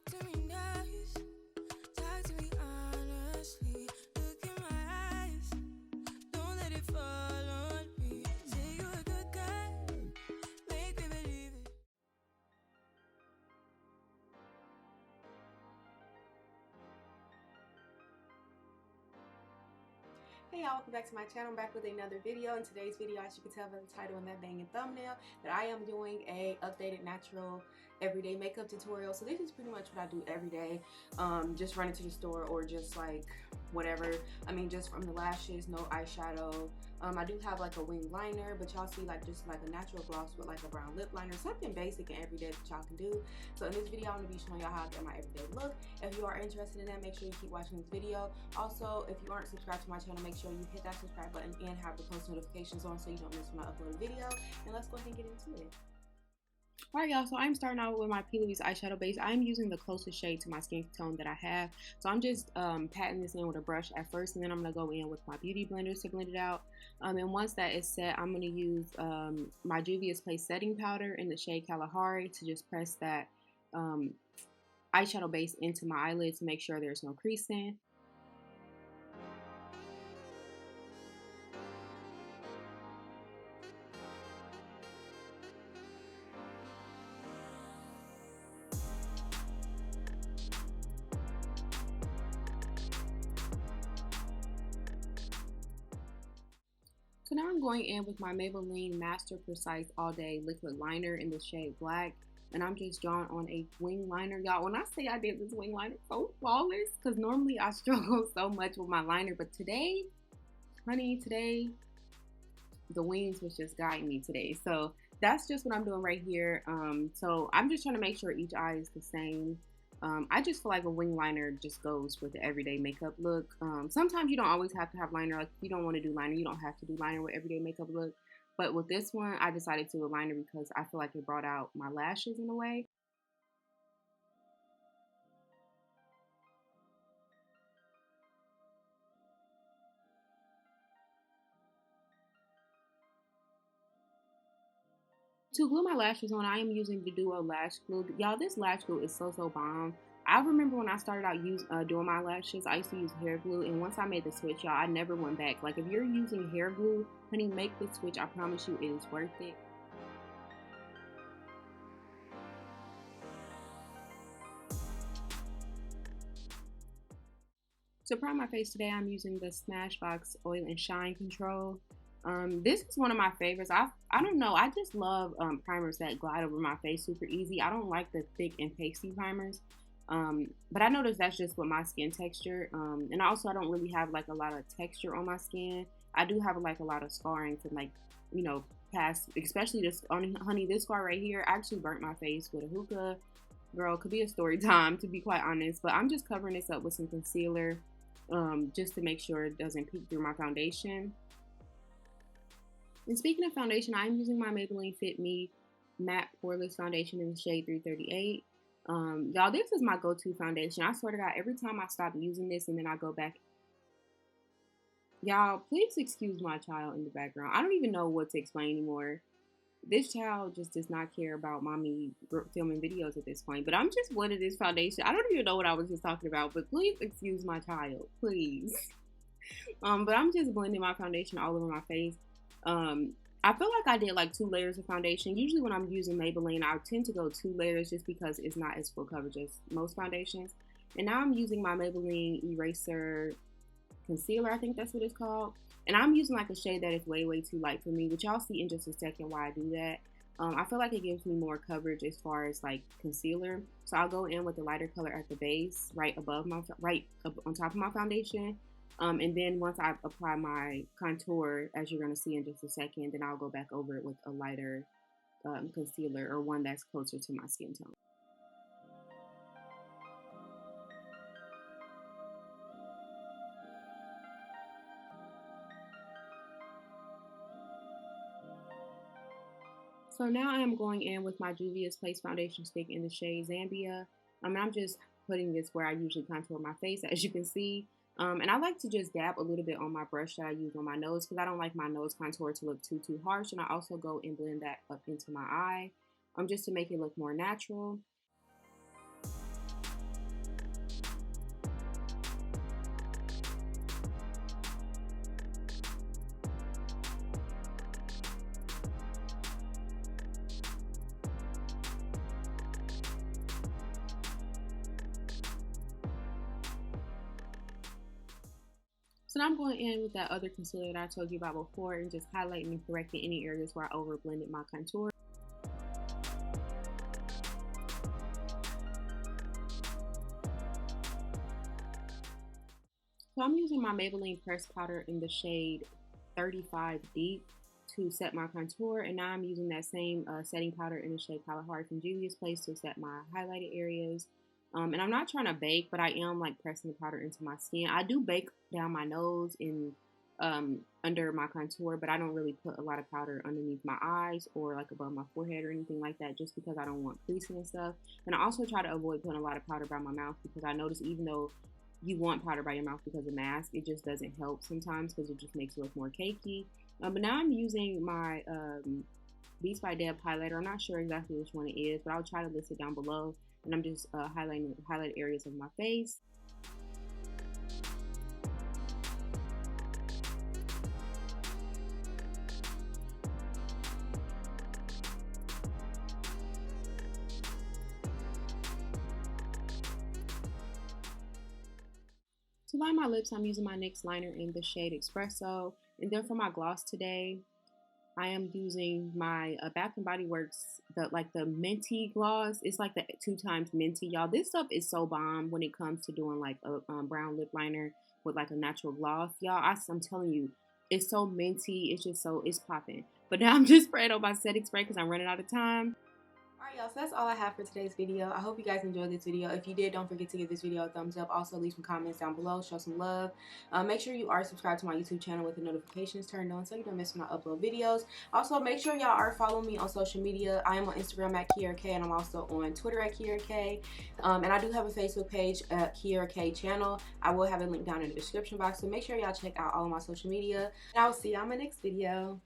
to me nice, talk to me honestly. Look in my eyes, don't let it fall on me. Say you're a good guy, make me believe it. Hey y'all, welcome back to my channel. I'm back with another video. In today's video, as you can tell by the title and that banging thumbnail, that I am doing a updated natural everyday makeup tutorial. So this is pretty much what I do every day. Just running to the store or just like whatever. I mean, just from the lashes, no eyeshadow. I do have like a wing liner, but y'all see like just like a natural gloss with like a brown lip liner, something basic and everyday that y'all can do. So in this video, I'm gonna be showing y'all how I get my everyday look. If you are interested in that, make sure you keep watching this video. Also, if you aren't subscribed to my channel, make sure you hit that subscribe button and have the post notifications on so you don't miss when I upload a video. And let's go ahead and get into it. Alright y'all, so I'm starting out with my LUVEME eyeshadow base. I'm using the closest shade to my skin tone that I have. So I'm just patting this in with a brush at first, and then I'm going to go in with my beauty blender to blend it out. And once that is set, I'm going to use my Juvia's Place setting powder in the shade Kalahari to just press that eyeshadow base into my eyelid to make sure there's no creasing. So now I'm going in with my Maybelline Master Precise All Day Liquid Liner in the shade Black. And I'm just drawing on a wing liner. Y'all, when I say I did this wing liner so flawless, because normally I struggle so much with my liner. But today, honey, today, the wings was just guiding me today. So that's just what I'm doing right here. So I'm just trying to make sure each eye is the same. I just feel like a wing liner just goes with the everyday makeup look. Sometimes you don't always have to have liner. Like if you don't want to do liner, you don't have to do liner with everyday makeup look. But with this one, I decided to do a liner because I feel like it brought out my lashes in a way. To glue my lashes on, I am using the Duo Lash Glue. Y'all, this lash glue is so bomb. I remember when I started out doing my lashes, I used to use hair glue, and once I made the switch, y'all, I never went back. Like, if you're using hair glue, honey, make the switch. I promise you it is worth it. To prime my face today, I'm using the Smashbox Oil and Shine Control. This is one of my favorites. I don't know. I just love primers that glide over my face super easy. I don't like the thick and pasty primers. But I noticed that's just with my skin texture. And also I don't really have like a lot of texture on my skin. I do have like a lot of scarring from like, you know, past, especially this, honey, this scar right here. I actually burnt my face with a hookah. Girl, could be a story time to be quite honest. But I'm just covering this up with some concealer just to make sure it doesn't peek through my foundation. And speaking of foundation, I'm using my Maybelline Fit Me Matte Poreless Foundation in the shade 338. Y'all, this is my go-to foundation. I swear to God, every time I stop using this and then I go back. Y'all, please excuse my child in the background. I don't even know what to explain anymore. This child just does not care about mommy filming videos at this point. But I'm just blending this foundation. I don't even know what I was just talking about, but please excuse my child, please. But I'm just blending my foundation all over my face. I feel like I did like 2 layers of foundation. Usually when I'm using Maybelline, I tend to go 2 layers just because it's not as full coverage as most foundations. And now I'm using my Maybelline Eraser Concealer, I think that's what it's called. And I'm using like a shade that is way too light for me, which y'all see in just a second why I do that. I feel like it gives me more coverage as far as like concealer. So I'll go in with the lighter color at the base, right up on top of my foundation. And then once I apply my contour, as you're going to see in just a second, then I'll go back over it with a lighter concealer or one that's closer to my skin tone. So now I am going in with my Juvia's Place foundation stick in the shade Zambia. I'm just putting this where I usually contour my face, as you can see. And I like to just dab a little bit on my brush that I use on my nose because I don't like my nose contour to look too harsh. And I also go and blend that up into my eye just to make it look more natural. So now I'm going in with that other concealer that I told you about before and just highlighting and correcting any areas where I over blended my contour. So I'm using my Maybelline pressed powder in the shade 35 Deep to set my contour, and now I'm using that same setting powder in the shade Kalahari from Juvia's Place to set my highlighted areas. And I'm not trying to bake, but I am like pressing the powder into my skin. I do bake down my nose and under my contour, but I don't really put a lot of powder underneath my eyes or like above my forehead or anything like that, just because I don't want creasing and stuff. And I also try to avoid putting a lot of powder by my mouth, because I notice even though you want powder by your mouth because of mask, it just doesn't help sometimes because it just makes it look more cakey. But now I'm using my Beats by Deb highlighter. I'm not sure exactly which one it is, but I'll try to list it down below. And I'm just highlighting highlight areas of my face. To line my lips, I'm using my NYX liner in the shade Espresso. And then for my gloss today, I am using my Bath and Body Works, the minty gloss. It's like the 2x minty, y'all. This stuff is so bomb when it comes to doing like a brown lip liner with like a natural gloss, y'all. I'm telling you, it's so minty. It's just it's popping. But now I'm just spraying on my setting spray because I'm running out of time. Alright, y'all, so that's all I have for today's video. I hope you guys enjoyed this video. If you did, don't forget to give this video a thumbs up. Also, leave some comments down below. Show some love. Make sure you are subscribed to my YouTube channel with the notifications turned on so you don't miss when I upload videos. Also, make sure y'all are following me on social media. I am on Instagram at Keyera Kaye, and I'm also on Twitter at Keyera Kaye. And I do have a Facebook page at Keyera Kaye channel. I will have a link down in the description box, so make sure y'all check out all of my social media. And I will see y'all in my next video.